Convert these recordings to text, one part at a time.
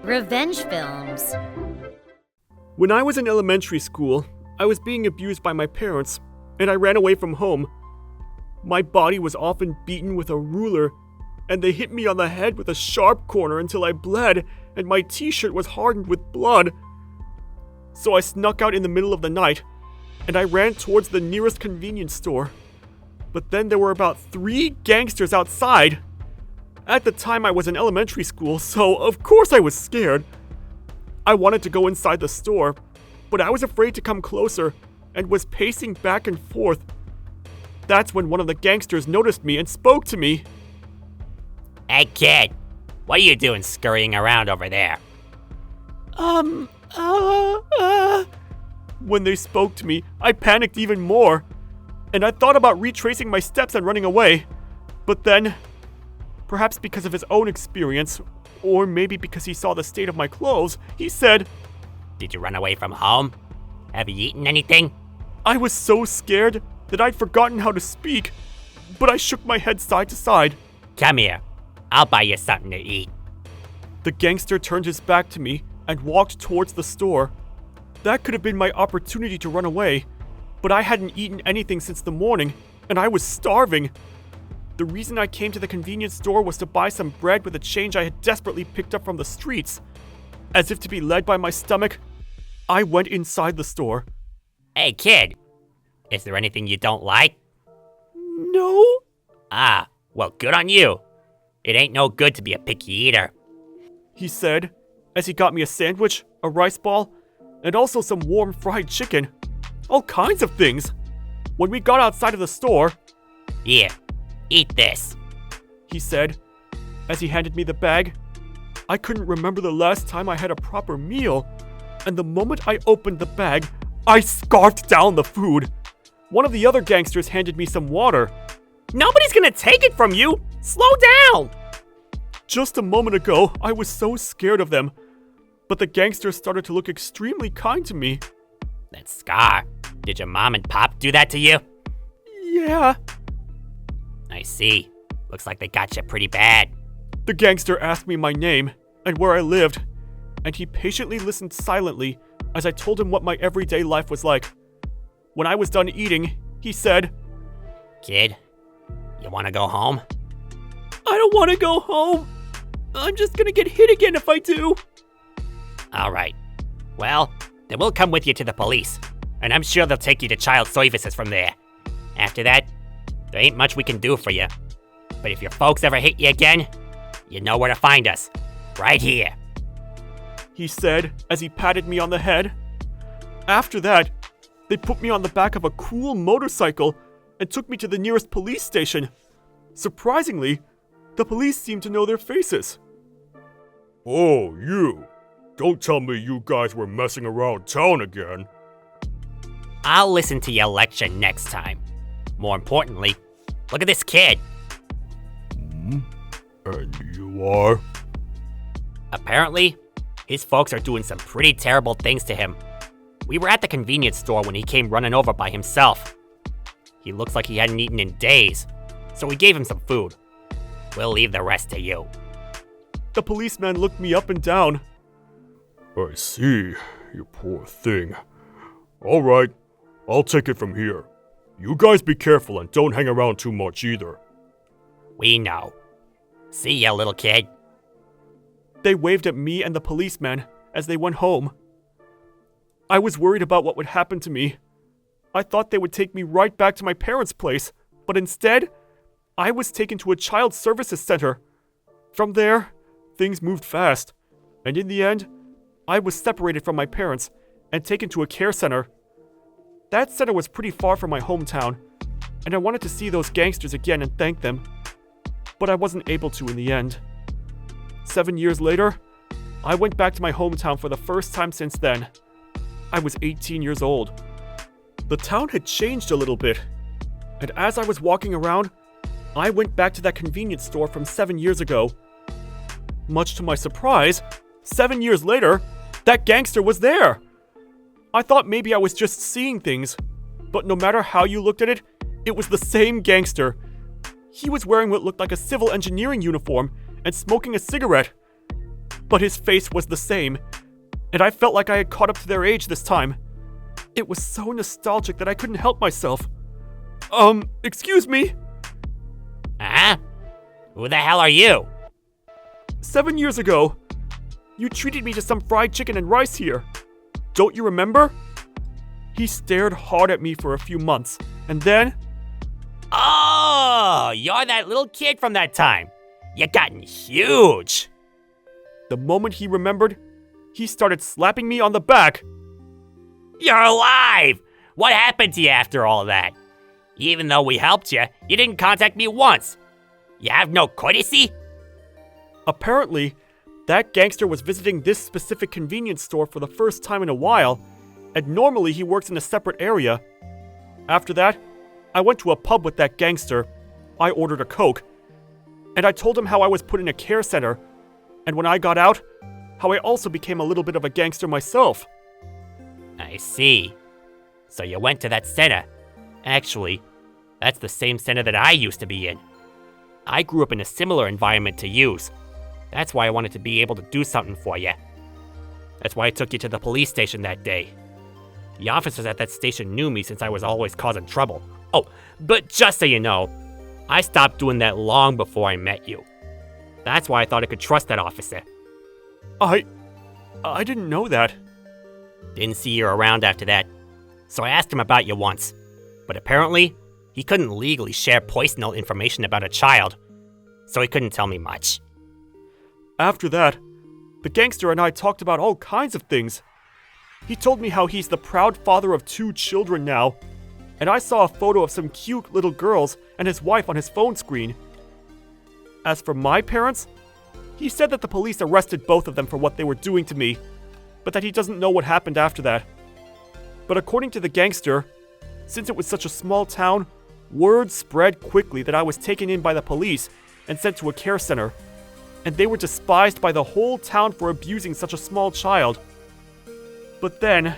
Revenge films. When I was in elementary school, I was being abused by my parents, and I ran away from home. My body was often beaten with a ruler, and they hit me on the head with a sharp corner until I bled, and my t-shirt was hardened with blood. So I snuck out in the middle of the night, and I ran towards the nearest convenience store. But then there were about 3 gangsters outside. At the time I was in elementary school, so of course I was scared. I wanted to go inside the store, but I was afraid to come closer and was pacing back and forth. That's when one of the gangsters noticed me and spoke to me. Hey kid, what are you doing scurrying around over there? When they spoke to me, I panicked even more, and I thought about retracing my steps and running away. But then, perhaps because of his own experience, or maybe because he saw the state of my clothes, he said, Did you run away from home? Have you eaten anything? I was so scared that I'd forgotten how to speak, but I shook my head side to side. Come here, I'll buy you something to eat. The gangster turned his back to me and walked towards the store. That could have been my opportunity to run away, but I hadn't eaten anything since the morning, and I was starving. The reason I came to the convenience store was to buy some bread with a change I had desperately picked up from the streets. As if to be led by my stomach, I went inside the store. Hey kid, is there anything you don't like? No? Ah, well good on you. It ain't no good to be a picky eater. He said, as he got me a sandwich, a rice ball, and also some warm fried chicken. All kinds of things. When we got outside of the store, Here, eat this. he said, as he handed me the bag. I couldn't remember the last time I had a proper meal, and the moment I opened the bag, I scarfed down the food. One of the other gangsters handed me some water. Nobody's gonna take it from you! Slow down! Just a moment ago, I was so scared of them, but the gangsters started to look extremely kind to me. That Scar, did your mom and pop do that to you? Yeah. I see. Looks like they got you pretty bad. The gangster asked me my name and where I lived, and he patiently listened silently as I told him what my everyday life was like. When I was done eating, he said, Kid, you wanna go home? I don't want to go home. I'm just gonna get hit again if I do. Alright. Well, then we'll come with you to the police, and I'm sure they'll take you to child services from there. After that, there ain't much we can do for you. But if your folks ever hit you again, you know where to find us. Right here. He said as he patted me on the head. After that, they put me on the back of a cool motorcycle and took me to the nearest police station. Surprisingly, the police seemed to know their faces. Oh, you. Don't tell me you guys were messing around town again. I'll listen to your lecture next time. More importantly, look at this kid. And you are? Apparently, his folks are doing some pretty terrible things to him. We were at the convenience store when he came running over by himself. He looks like he hadn't eaten in days, so we gave him some food. We'll leave the rest to you. The policeman looked me up and down. I see, you poor thing. All right, I'll take it from here. You guys be careful and don't hang around too much either. We know. See ya, little kid. They waved at me and the policeman as they went home. I was worried about what would happen to me. I thought they would take me right back to my parents' place, but instead, I was taken to a child services center. From there, things moved fast, and in the end, I was separated from my parents and taken to a care center. That center was pretty far from my hometown, and I wanted to see those gangsters again and thank them, but I wasn't able to in the end. 7 years later, I went back to my hometown for the first time since then. I was 18 years old. The town had changed a little bit, and as I was walking around, I went back to that convenience store from 7 years ago. Much to my surprise, 7 years later, that gangster was there. I thought maybe I was just seeing things, but no matter how you looked at it, it was the same gangster. He was wearing what looked like a civil engineering uniform and smoking a cigarette. But his face was the same, and I felt like I had caught up to their age this time. It was so nostalgic that I couldn't help myself. Excuse me? Huh? Who the hell are you? 7 years ago, you treated me to some fried chicken and rice here. Don't you remember? He stared hard at me for a few months, and then... Oh, you're that little kid from that time. You gotten huge. The moment he remembered, he started slapping me on the back. You're alive! What happened to you after all that? Even though we helped you, you didn't contact me once. You have no courtesy? Apparently, that gangster was visiting this specific convenience store for the first time in a while, and normally he works in a separate area. After that, I went to a pub with that gangster. I ordered a Coke, and I told him how I was put in a care center, and when I got out, how I also became a little bit of a gangster myself. I see. So you went to that center. Actually, that's the same center that I used to be in. I grew up in a similar environment to yours. That's why I wanted to be able to do something for you. That's why I took you to the police station that day. The officers at that station knew me since I was always causing trouble. Oh, but just so you know, I stopped doing that long before I met you. That's why I thought I could trust that officer. I didn't know that. Didn't see you around after that, so I asked him about you once. But apparently, he couldn't legally share personal information about a child, so he couldn't tell me much. After that, the gangster and I talked about all kinds of things. He told me how he's the proud father of 2 children now, and I saw a photo of some cute little girls and his wife on his phone screen. As for my parents, he said that the police arrested both of them for what they were doing to me, but that he doesn't know what happened after that. But according to the gangster, since it was such a small town, word spread quickly that I was taken in by the police and sent to a care center, and they were despised by the whole town for abusing such a small child. But then,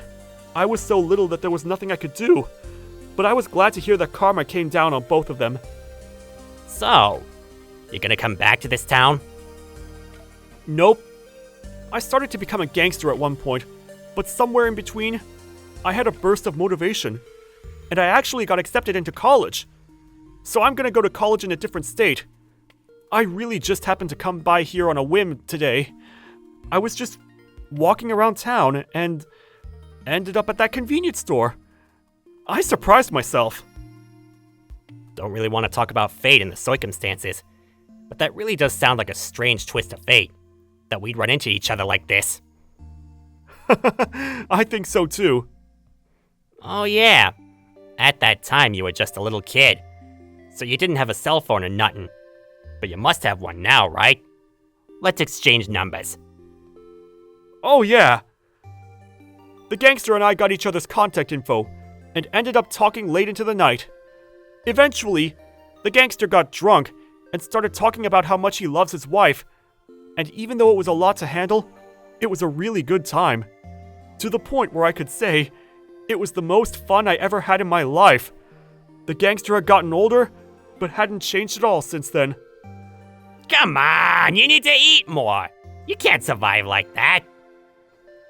I was so little that there was nothing I could do, but I was glad to hear that karma came down on both of them. So, you gonna come back to this town? Nope. I started to become a gangster at one point, but somewhere in between, I had a burst of motivation, and I actually got accepted into college. So I'm gonna go to college in a different state. I really just happened to come by here on a whim today. I was just walking around town and ended up at that convenience store. I surprised myself. Don't really want to talk about fate in the circumstances, but that really does sound like a strange twist of fate, that we'd run into each other like this. I think so too. Oh yeah, at that time you were just a little kid, so you didn't have a cell phone or nothing. But you must have one now, right? Let's exchange numbers. Oh yeah. The gangster and I got each other's contact info, and ended up talking late into the night. Eventually, the gangster got drunk and started talking about how much he loves his wife, and even though it was a lot to handle, it was a really good time. To the point where I could say, it was the most fun I ever had in my life. The gangster had gotten older, but hadn't changed at all since then. Come on, you need to eat more. You can't survive like that.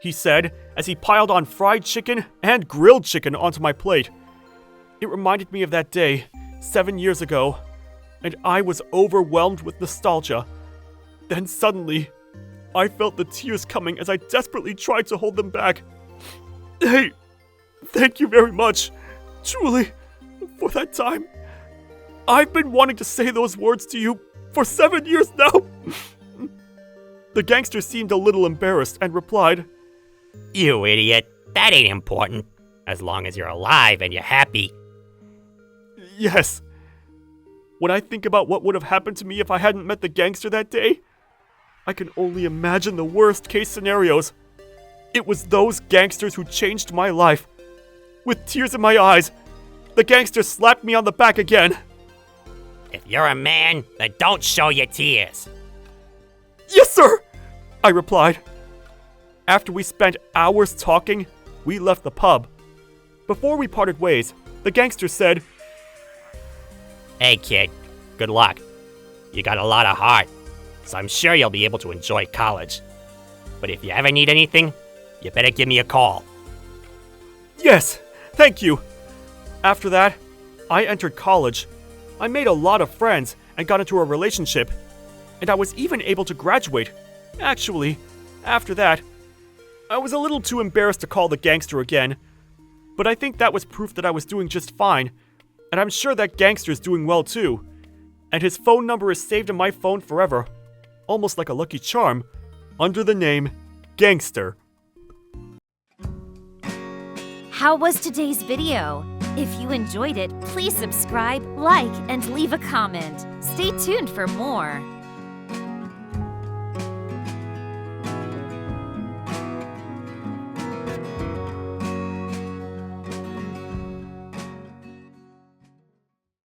He said as he piled on fried chicken and grilled chicken onto my plate. It reminded me of that day, 7 years ago, and I was overwhelmed with nostalgia. Then suddenly, I felt the tears coming as I desperately tried to hold them back. Hey, thank you very much, truly, for that time. I've been wanting to say those words to you for 7 years now. The gangster seemed a little embarrassed and replied, You idiot, that ain't important, as long as you're alive and you're happy. Yes. When I think about what would have happened to me if I hadn't met the gangster that day, I can only imagine the worst case scenarios. It was those gangsters who changed my life. With tears in my eyes, the gangster slapped me on the back again. If you're a man, then don't show your tears. Yes, sir, I replied. After we spent hours talking, we left the pub. Before we parted ways, the gangster said, Hey kid, good luck. You got a lot of heart, so I'm sure you'll be able to enjoy college. But if you ever need anything, you better give me a call. Yes, thank you. After that, I entered college. I made a lot of friends and got into a relationship. And I was even able to graduate. Actually, after that, I was a little too embarrassed to call the gangster again. But I think that was proof that I was doing just fine. And I'm sure that gangster's doing well too. And his phone number is saved in my phone forever. Almost like a lucky charm. Under the name Gangster. How was today's video? If you enjoyed it, please subscribe, like, and leave a comment. Stay tuned for more.